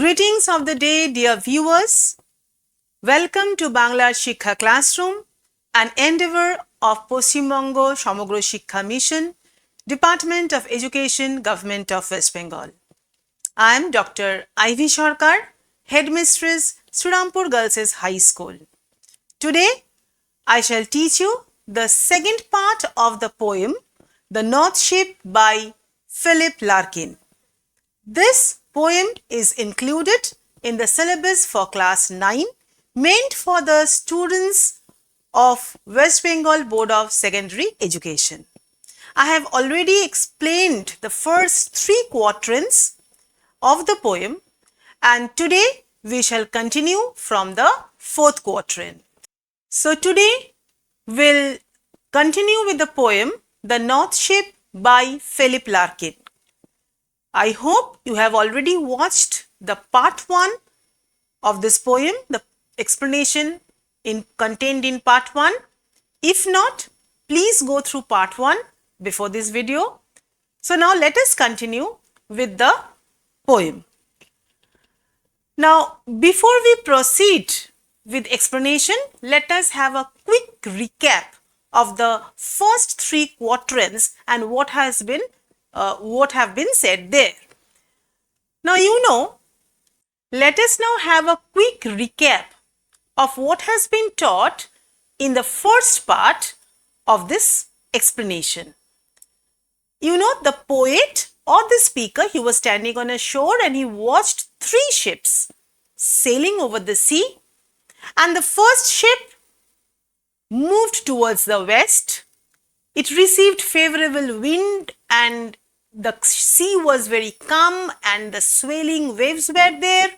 Greetings of the day, dear viewers. Welcome to Bangla Shikha Classroom, an endeavor of Poshimbango Samogro Shikha Mission, Department of Education, Government of West Bengal. I am Dr. Ivy Sarkar, Headmistress, Srirampur Girls' High School. Today, I shall teach you the second part of the poem, The North Ship by Philip Larkin. This poem is included in the syllabus for class 9, meant for the students of West Bengal Board of Secondary Education. I have already explained the first 3 quatrains of the poem, and today we shall continue from the 4th quatrain. So today we'll continue with the poem The North Ship by Philip Larkin. I hope you have already watched the part 1 of this poem, the explanation contained in part 1. If not, please go through part 1 before this video. So now let us continue with the poem. Now, before we proceed with explanation, let us have a quick recap of the first 3 quatrains and what have been said there. Now let us now have a quick recap of what has been taught in the first part of this explanation. The poet or the speaker, he was standing on a shore and he watched 3 ships sailing over the sea, and the first ship moved towards the west. It received favorable wind and the sea was very calm and the swelling waves were there.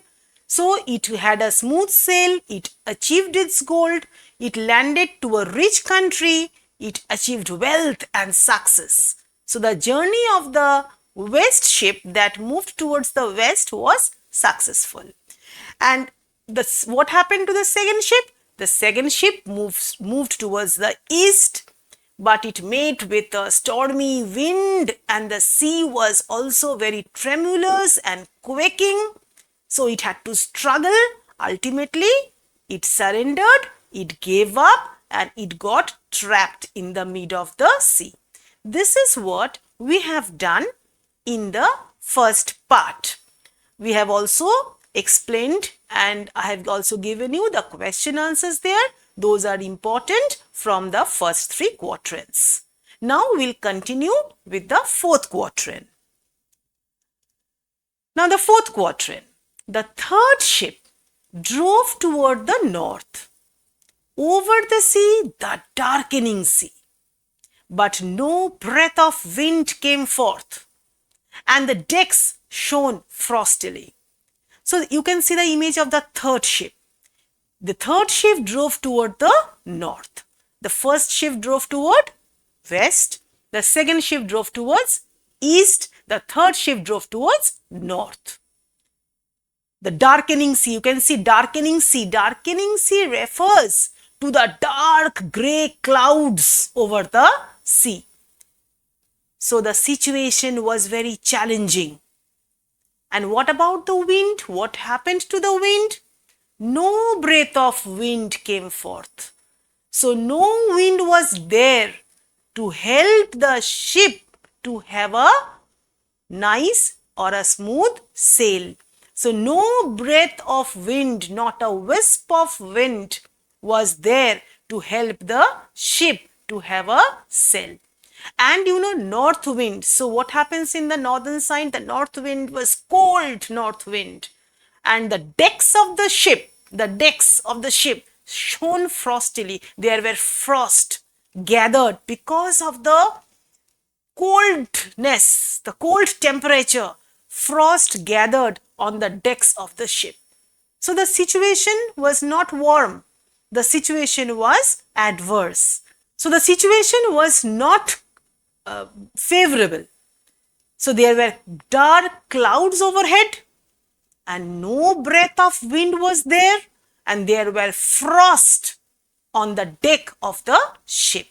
So it had a smooth sail, it achieved its goal, it landed to a rich country, it achieved wealth and success. So the journey of the west ship that moved towards the west was successful. And what happened to the second ship? The second ship moved towards the east, but it met with a stormy wind and the sea was also very tremulous and quaking. So it had to struggle. Ultimately, it surrendered, it gave up, and it got trapped in the mid of the sea. This is what we have done in the first part. We have also explained and I have also given you the question answers there. Those are important from the first 3 quatrains. Now we'll continue with the 4th quatrain. Now the 4th quatrain. The third ship drove toward the north. Over the sea, the darkening sea. But no breath of wind came forth, and the decks shone frostily. So you can see the image of the third ship. The third ship drove toward the north. The first ship drove toward west. The second ship drove towards east. The third ship drove towards north. The darkening sea, you can see darkening sea. Darkening sea refers to the dark grey clouds over the sea. So the situation was very challenging. And what about the wind? What happened to the wind? No breath of wind came forth. So no wind was there to help the ship to have a nice or a smooth sail. So no breath of wind, not a wisp of wind was there to help the ship to have a sail. And north wind. So what happens in the northern side? The north wind was cold north wind. And the decks of the ship shone frostily. There were frost gathered because of the coldness, the cold temperature. Frost gathered on the decks of the ship. So the situation was not warm. The situation was adverse. So the situation was not favorable. So there were dark clouds overhead and no breath of wind was there, and there were frost on the deck of the ship.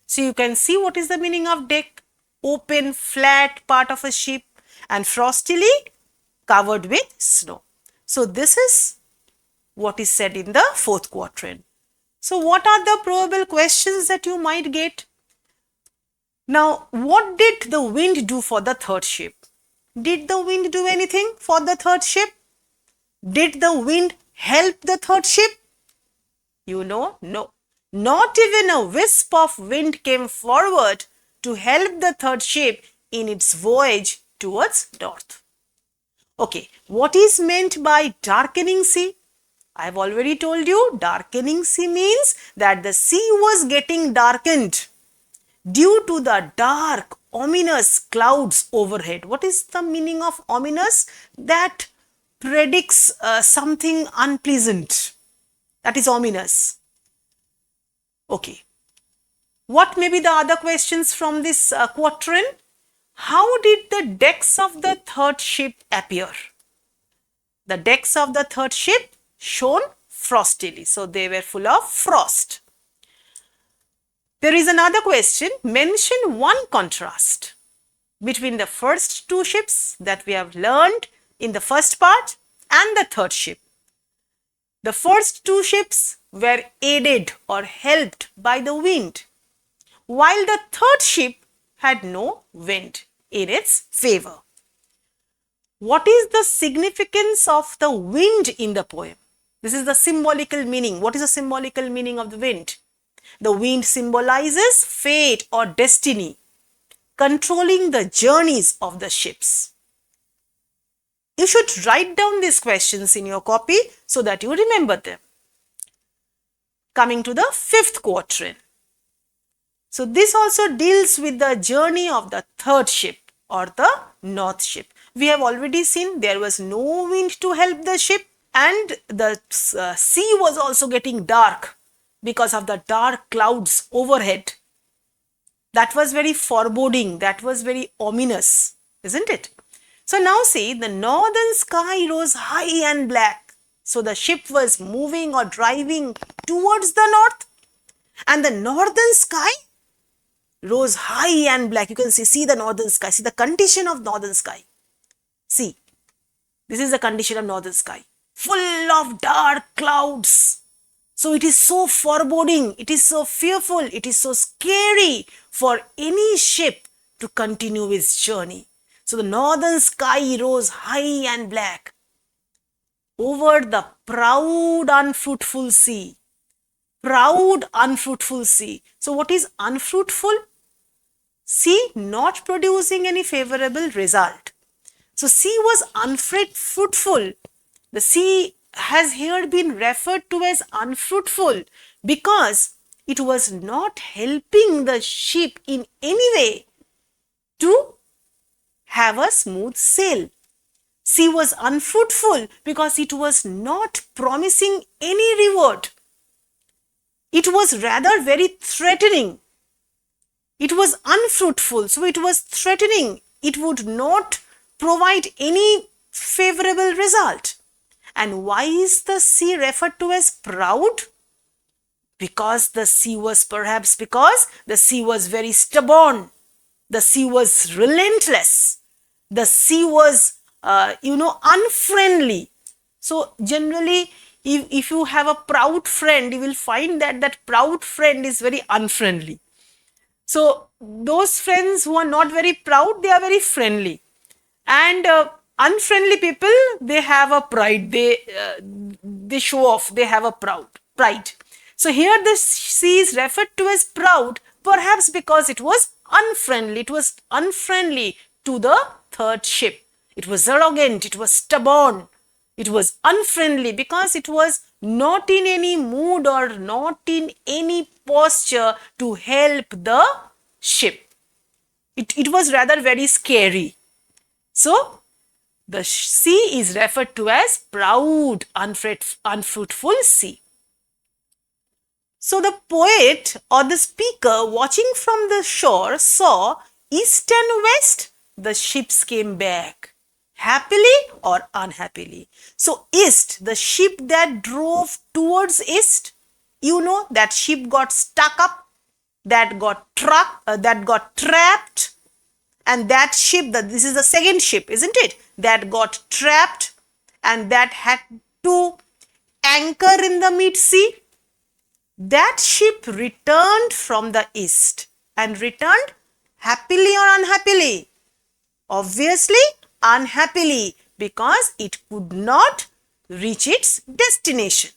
So you can see what is the meaning of deck: open, flat part of a ship, and frostily covered with snow. So this is what is said in the fourth quatrain. So what are the probable questions that you might get? Now, what did the wind do for the third ship? Did the wind do anything for the third ship? Did the wind help the third ship? You know, no. Not even a wisp of wind came forward to help the third ship in its voyage towards north. Okay, what is meant by darkening sea? I have already told you, darkening sea means that the sea was getting darkened due to the dark, ominous clouds overhead. What is the meaning of ominous? That predicts something unpleasant. That is ominous. Okay. What may be the other questions from this quatrain? How did the decks of the third ship appear? The decks of the third ship shone frostily. So they were full of frost. There is another question. Mention one contrast between the first two ships that we have learned in the first part and the third ship. The first two ships were aided or helped by the wind, while the third ship had no wind in its favor. What is the significance of the wind in the poem? This is the symbolical meaning. What is the symbolical meaning of the wind? The wind symbolizes fate or destiny, controlling the journeys of the ships. You should write down these questions in your copy so that you remember them. Coming to the fifth quatrain. So this also deals with the journey of the third ship or the north ship. We have already seen there was no wind to help the ship, and the sea was also getting dark because of the dark clouds overhead. That was very foreboding, that was very ominous, isn't it? So now see, the northern sky rose high and black. So the ship was moving or driving towards the north, and the northern sky rose high and black. You can see the northern sky, see the condition of northern sky. See, this is the condition of northern sky, full of dark clouds. So it is so foreboding, it is so fearful, it is so scary for any ship to continue its journey. So the northern sky rose high and black over the proud, unfruitful sea. Proud, unfruitful sea. So what is unfruitful? Sea not producing any favorable result. So sea was unfruitful. The sea has here been referred to as unfruitful because it was not helping the ship in any way to have a smooth sail. Sea was unfruitful because it was not promising any reward. It was rather very threatening. It was unfruitful, so it was threatening. It would not provide any favorable result. And why is the sea referred to as proud? Because the sea was very stubborn. The sea was relentless. The sea was, unfriendly. So generally, if you have a proud friend, you will find that proud friend is very unfriendly. So those friends who are not very proud, they are very friendly. And unfriendly people, they have a pride. They show off. They have a pride. So here the sea is referred to as proud, perhaps because it was unfriendly. It was unfriendly to the third ship. It was arrogant. It was stubborn. It was unfriendly because it was not in any mood or not in any posture to help the ship. It was rather very scary. So the sea is referred to as proud, unfruitful sea. So the poet or the speaker watching from the shore saw east and west, the ships came back, happily or unhappily. So east, the ship that drove towards east, that ship got stuck up, that got trapped, and that ship, this is the second ship, isn't it? That got trapped and that had to anchor in the mid-sea. That ship returned from the east and returned happily or unhappily? Obviously, unhappily, because it could not reach its destination.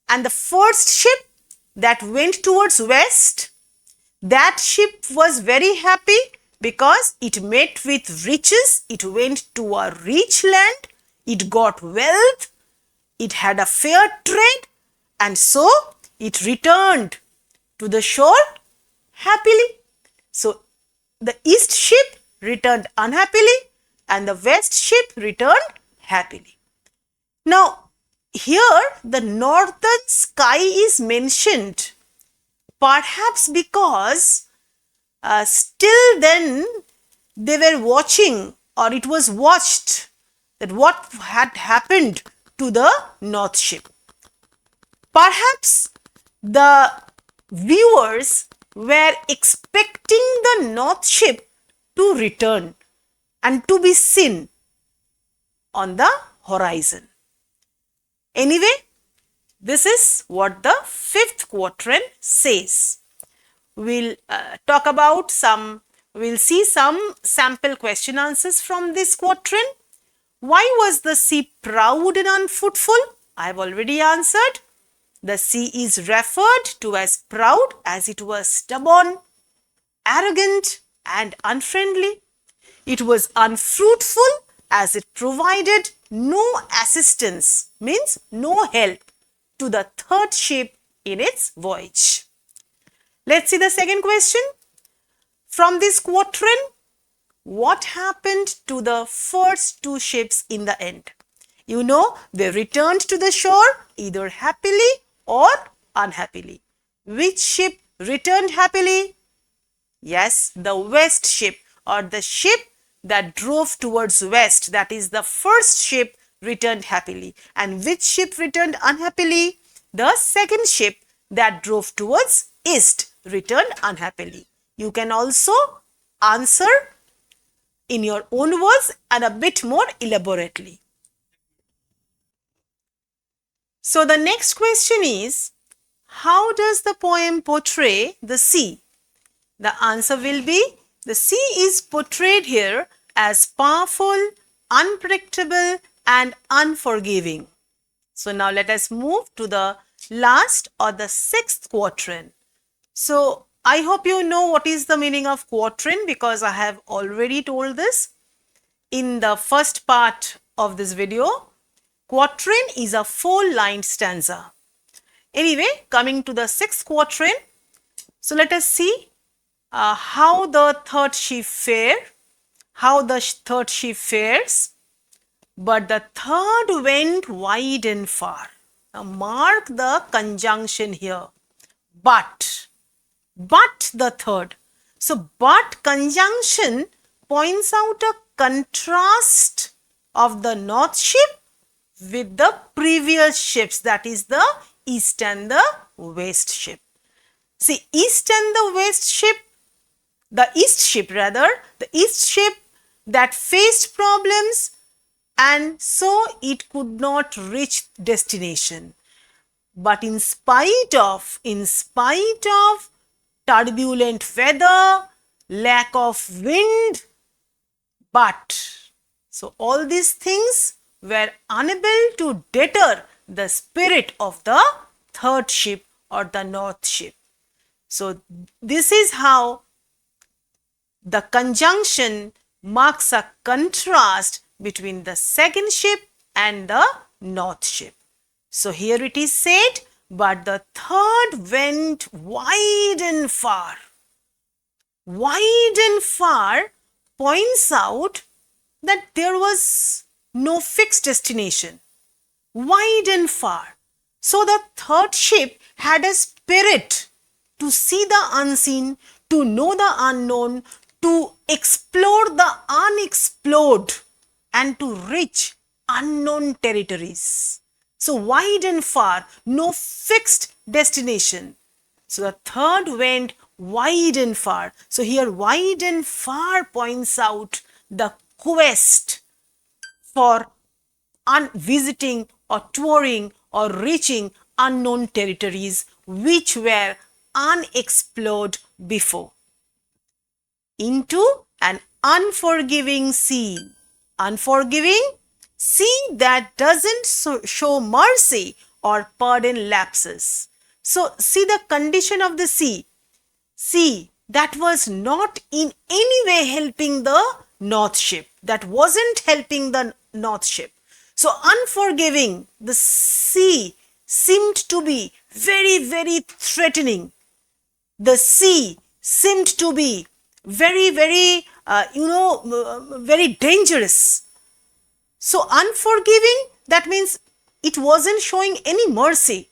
And the first ship that went towards west, that ship was very happy because it met with riches, it went to a rich land, it got wealth, it had a fair trade, and so it returned to the shore happily. So the east ship returned unhappily and the west ship returned happily. Now, here the northern sky is mentioned, perhaps because still then they were watching, or it was watched, that what had happened to the north ship. Perhaps the viewers were expecting the north ship to return and to be seen on the horizon. Anyway, this is what the fifth quatrain says. We'll talk about we'll see some sample question answers from this quatrain. Why was the sea proud and unfruitful? I have already answered. The sea is referred to as proud as it was stubborn, arrogant, and unfriendly. It was unfruitful as it provided no assistance, means no help, to the third ship in its voyage. Let's see the second question. From this quatrain, what happened to the first two ships in the end? You know, they returned to the shore either happily or unhappily. Which ship returned happily? Yes, the west ship, or the ship that drove towards west, that is the first ship, returned happily. And which ship returned unhappily? The second ship that drove towards east returned unhappily. You can also answer in your own words and a bit more elaborately. So the next question is, how does the poem portray the sea? The answer will be, the sea is portrayed here as powerful, unpredictable, and unforgiving. So now let us move to the last, or the sixth quatrain. So I hope you know what is the meaning of quatrain, because I have already told this in the first part of this video. Quatrain is a 4-lined stanza. Anyway, coming to the sixth quatrain. So let us see how the third ship fares. But the third went wide and far. Now mark the conjunction here. But the third. So but conjunction points out a contrast of the north ship with the previous ships, that is the east and the west ship. See, the east ship that faced problems, and so it could not reach destination. But in spite of turbulent weather, lack of wind, so all these things were unable to deter the spirit of the third ship, or the north ship. So this is how the conjunction marks a contrast between the second ship and the north ship. So here it is said, but the third went wide and far. Wide and far points out that there was no fixed destination. Wide and far. So the third ship had a spirit to see the unseen, to know the unknown, to explore the unexplored, and to reach unknown territories. So wide and far, no fixed destination. So the third went wide and far. So here wide and far points out the quest for visiting or touring or reaching unknown territories which were unexplored before. Into an unforgiving sea. Unforgiving sea that doesn't show mercy or pardon lapses. So, see the condition of the sea. Sea that was not in any way helping the North ship, that wasn't helping the North ship. So, unforgiving, the sea seemed to be very, very threatening. The sea seemed to be very, very, very dangerous. So, unforgiving, that means it wasn't showing any mercy,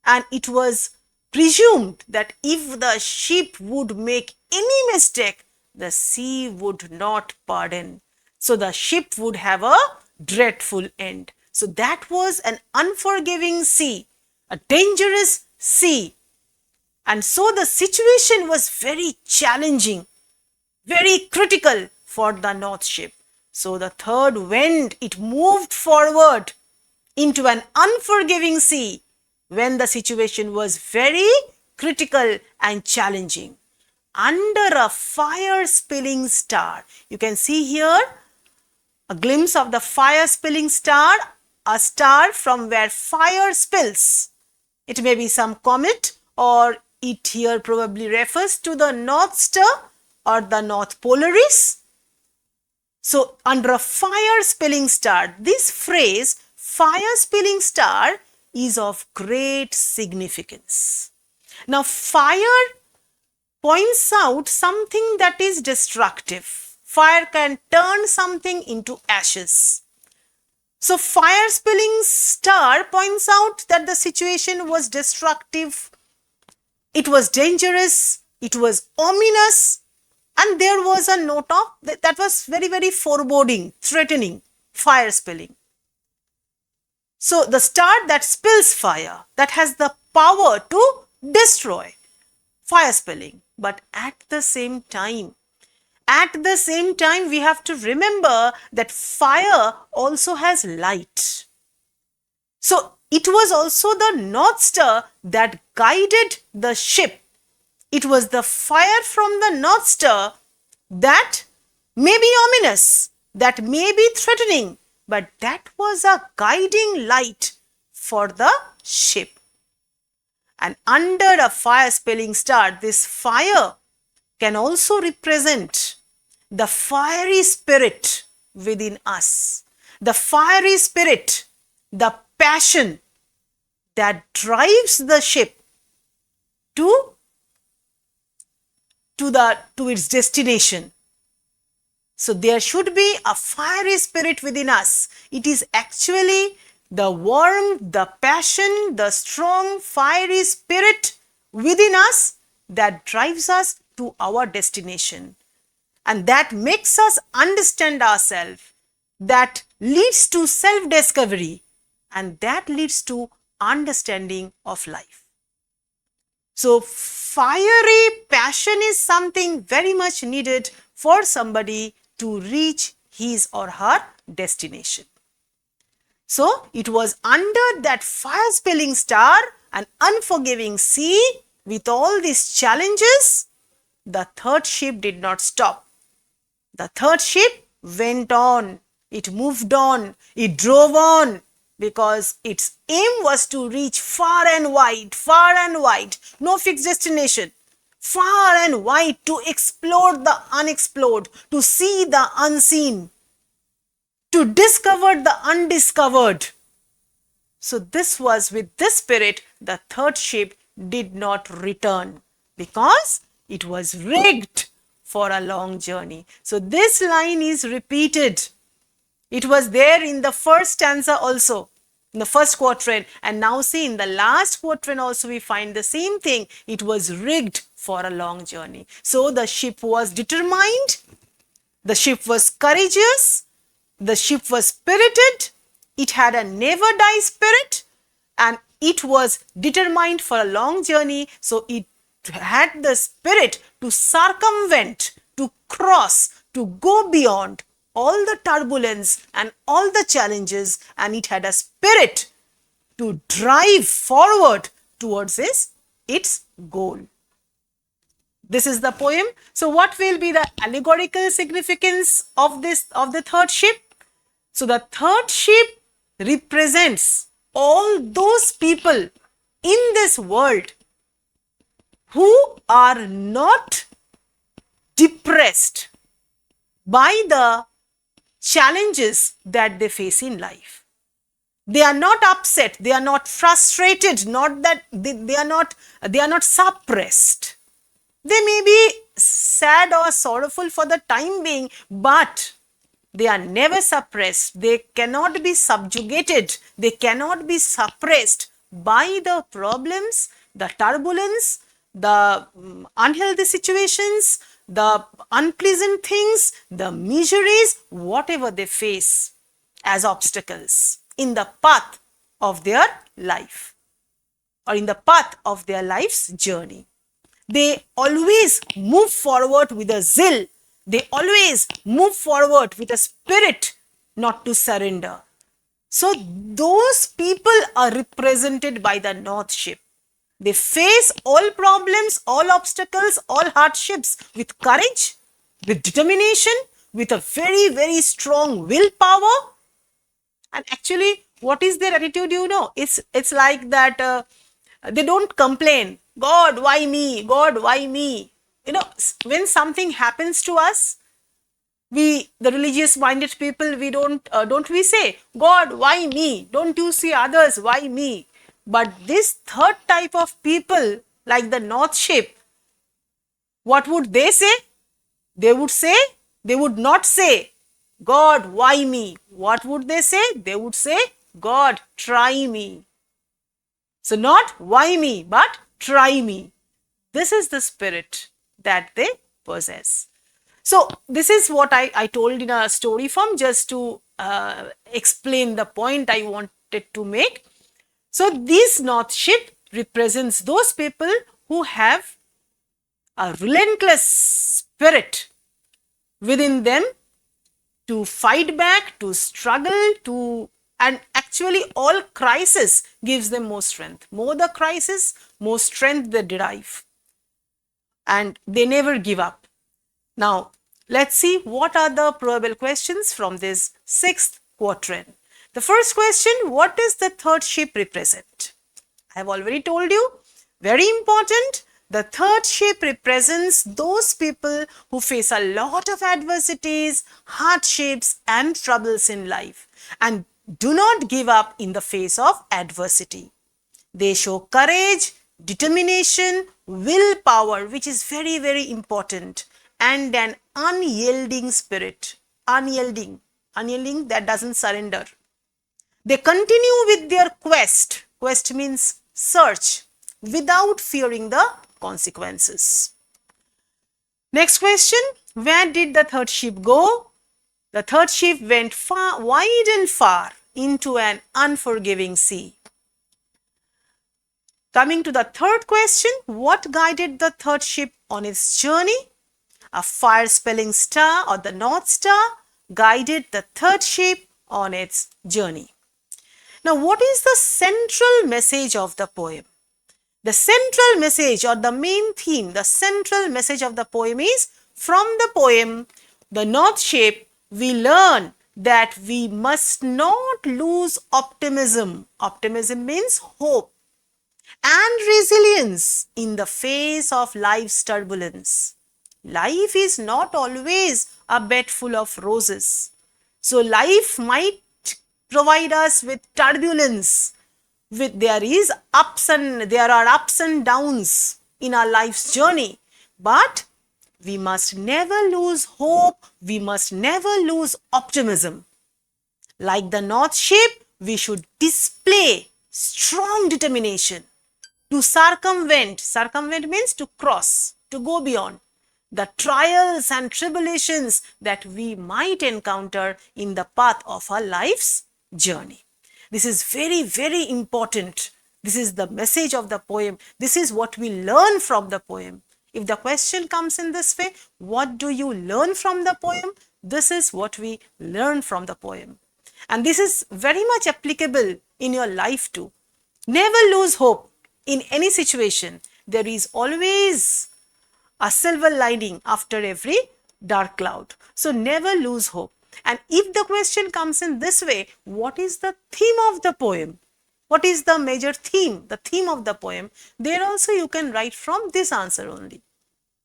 and it was presumed that if the ship would make any mistake, the sea would not pardon. So, the ship would have a dreadful end. So, that was an unforgiving sea, a dangerous sea. And so, the situation was very challenging, very critical for the North ship. So, the third wind, it moved forward into an unforgiving sea when the situation was very critical and challenging. Under a fire spilling star, you can see here a glimpse of the fire spilling star, a star from where fire spills. It may be some comet, or it here probably refers to the North Star or the North Polaris. So, under a fire spilling star, this phrase, fire spilling star, is of great significance. Now, fire points out something that is destructive. Fire can turn something into ashes. So, fire spilling star points out that the situation was destructive, it was dangerous, it was ominous, and there was a note of that was very, very foreboding, threatening, fire spilling. So, the star that spills fire, that has the power to destroy, fire spilling. But at the same time, we have to remember that fire also has light. So, it was also the North Star that guided the ship. It was the fire from the North Star that may be ominous, that may be threatening, but that was a guiding light for the ship. And under a fire spilling star, this fire can also represent the fiery spirit within us, the fiery spirit, the passion that drives the ship to its destination. So, there should be a fiery spirit within us. It is actually the warmth, the passion, the strong fiery spirit within us that drives us to our destination, and that makes us understand ourselves, that leads to self-discovery, and that leads to understanding of life. So, fiery passion is something very much needed for somebody to reach his or her destination. So, it was under that fire spilling star, an unforgiving sea, with all these challenges, the third ship did not stop. The third ship went on, it moved on, it drove on, because its aim was to reach far and wide, no fixed destination, far and wide, to explore the unexplored, to see the unseen, to discover the undiscovered. So, this was with this spirit, the third ship did not return, because it was rigged for a long journey. So, this line is repeated. It was there in the first stanza also, in the first quatrain, and now see in the last quatrain also we find the same thing. It was rigged for a long journey. So, the ship was determined, the ship was courageous, the ship was spirited, it had a never die spirit, and it was determined for a long journey. So, it had the spirit to circumvent, to cross, to go beyond all the turbulence and all the challenges, and it had a spirit to drive forward towards its goal. This is the poem. So what will be the allegorical significance of the third ship? So the third ship represents all those people in this world who are not depressed by the challenges that they face in life. They are not upset, they are not frustrated, not that they are not suppressed. They may be sad or sorrowful for the time being, but they are never suppressed. They cannot be subjugated. They cannot be suppressed by the problems, the turbulence, the unhealthy situations, the unpleasant things, the miseries, whatever they face as obstacles in the path of their life or in the path of their life's journey. They always move forward with a zeal. They always move forward with a spirit not to surrender. So those people are represented by the North Ship. They face all problems, all obstacles, all hardships with courage, with determination, with a very, very strong willpower. And actually, what is their attitude? It's like that they don't complain. God, why me? God, why me? When something happens to us, the religious minded people, we don't we say, God, why me? Don't you see others? Why me? But this third type of people, like the North Ship, what would they say? They would not say, God, why me? What would they say? They would say, God, try me. So not why me, but try me. This is the spirit that they possess. So this is what I told in a story form, just to explain the point I wanted to make. So this North Ship represents those people who have a relentless spirit within them to fight back, to struggle, and actually all crisis gives them more strength. More the crisis, more strength they derive. And they never give up. Now, let's see what are the probable questions from this sixth quatrain. The first question, what does the third ship represent? I have already told you, very important, the third ship represents those people who face a lot of adversities, hardships and troubles in life and do not give up in the face of adversity. They show courage, determination, willpower, which is very, very important, and an unyielding spirit. Unyielding that doesn't surrender. They continue with their quest. Quest means search, without fearing the consequences. Next question, where did the third ship go? The third ship went far, wide and far into an unforgiving sea. Coming to the third question, what guided the third ship on its journey? A fire-spelling star or the North Star guided the third ship on its journey. Now, what is the central message of the poem? The central message or the main theme, the central message of the poem is, from the poem, The North Ship, we learn that we must not lose optimism. Optimism means hope and resilience in the face of life's turbulence. Life is not always a bed full of roses. So life might provide us with turbulence. There are ups and downs in our life's journey. But we must never lose hope. We must never lose optimism. Like the North Ship, we should display strong determination to circumvent means to cross, to go beyond the trials and tribulations that we might encounter in the path of our life's journey. This is very, very important. This is the message of the poem. This is what we learn from the poem. If the question comes in this way, what do you learn from the poem? This is what we learn from the poem. And this is very much applicable in your life too. Never lose hope in any situation. There is always a silver lining after every dark cloud. So never lose hope. And if the question comes in this way, what is the theme of the poem? What is the major theme, the theme of the poem? There also you can write from this answer only.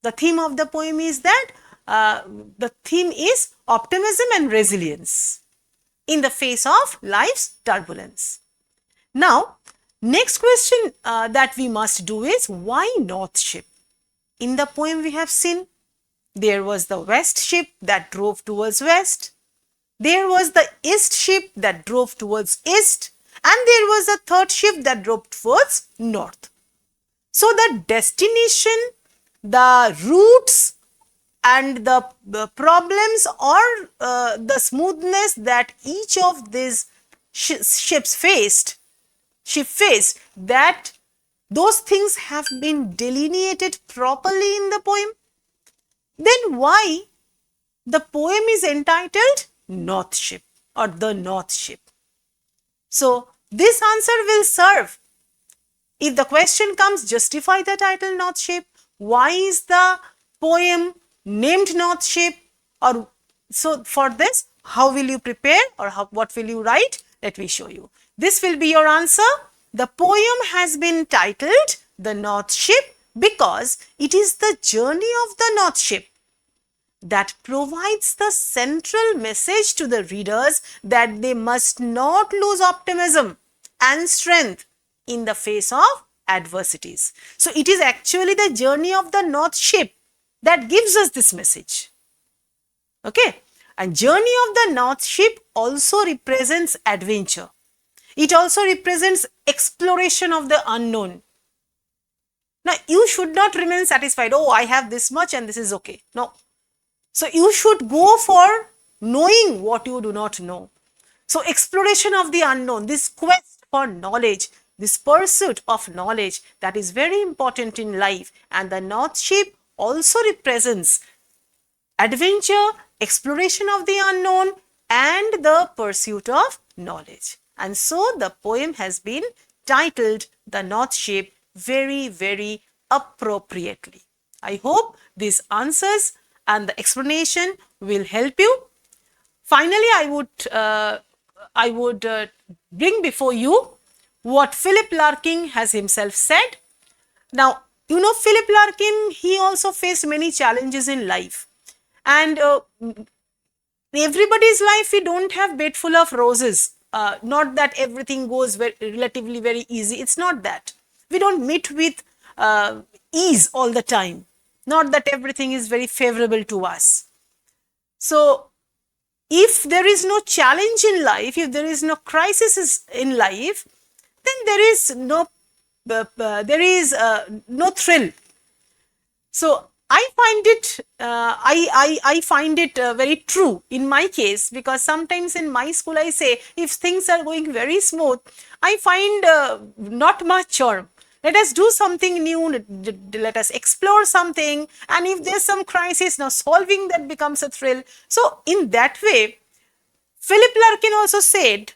The theme of the poem is that the theme is optimism and resilience in the face of life's turbulence. Now, next question that we must do is, why north ship? In the poem we have seen there was the west ship that drove towards west. There was the east ship that drove towards east. And there was a third ship that drove towards north. So the destination, the routes and the problems or the smoothness that each of these ships faced, that those things have been delineated properly in the poem. Then why the poem is entitled North Ship or the North Ship? So this answer will serve. If the question comes, justify the title North Ship. Why is the poem named North Ship? Or so for this, how will you prepare or what will you write? Let me show you. This will be your answer. The poem has been titled The North Ship because it is the journey of the North Ship that provides the central message to the readers that they must not lose optimism and strength in the face of adversities. So it is actually the journey of the North Ship that gives us this message. Okay, and journey of the North Ship also represents adventure. It also represents exploration of the unknown. Now you should not remain satisfied, oh, I have this much and this is okay. No. So you should go for knowing what you do not know. So exploration of the unknown, this quest for knowledge, this pursuit of knowledge, that is very important in life. And the North Ship also represents adventure, exploration of the unknown and the pursuit of knowledge. And so the poem has been titled The North Ship very, very appropriately. I hope these answers and the explanation will help you. Finally, I would bring before you what Philip Larkin has himself said. Now, you know Philip Larkin, he also faced many challenges in life. And everybody's life, we don't have bed full of roses. Not that everything goes relatively very easy. It's not that. We don't meet with ease all the time. Not that everything is very favorable to us. So, if there is no challenge in life, if there is no crisis in life, then there is no thrill. So, I find it very true in my case, because sometimes in my school I say, if things are going very smooth, I find not much charm. Let us do something new, let us explore something, and if there's some crisis, now solving that becomes a thrill. So in that way, Philip Larkin also said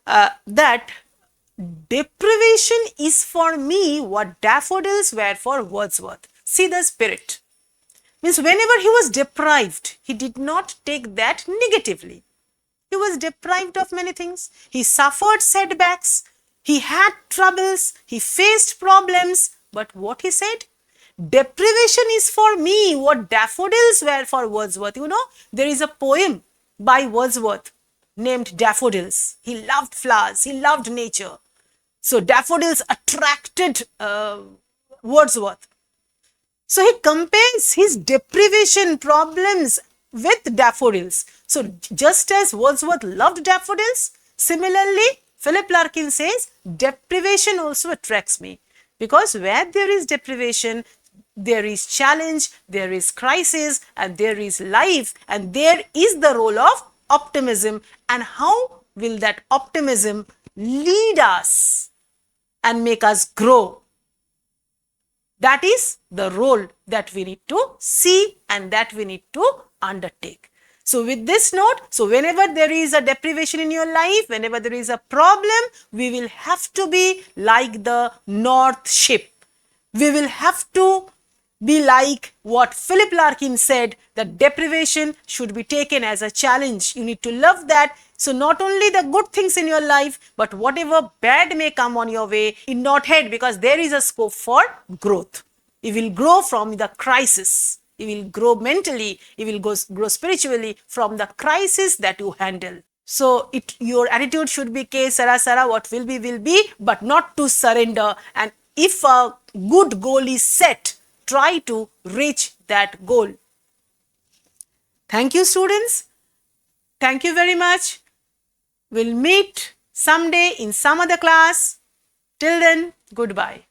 that deprivation is for me what daffodils were for Wordsworth. See the spirit. Means whenever he was deprived, he did not take that negatively. He was deprived of many things. He suffered setbacks. He had troubles, he faced problems, but what he said? Deprivation is for me what daffodils were for Wordsworth. You know, there is a poem by Wordsworth named Daffodils. He loved flowers, he loved nature. So daffodils attracted Wordsworth. So he compares his deprivation problems with daffodils. So just as Wordsworth loved daffodils, similarly, Philip Larkin says, deprivation also attracts me, because where there is deprivation, there is challenge, there is crisis, and there is life, and there is the role of optimism. And how will that optimism lead us and make us grow? That is the role that we need to see and that we need to undertake. So with this note, so whenever there is a deprivation in your life, whenever there is a problem, we will have to be like the North ship. We will have to be like what Philip Larkin said, that deprivation should be taken as a challenge. You need to love that. So not only the good things in your life, but whatever bad may come on your way, in not head, because there is a scope for growth. You will grow from the crisis. You will grow mentally. You will grow spiritually from the crisis that you handle. So your attitude should be K Sara Sara, what will be, but not to surrender. And if a good goal is set, try to reach that goal. Thank you, students. Thank you very much. We'll meet someday in some other class. Till then, goodbye.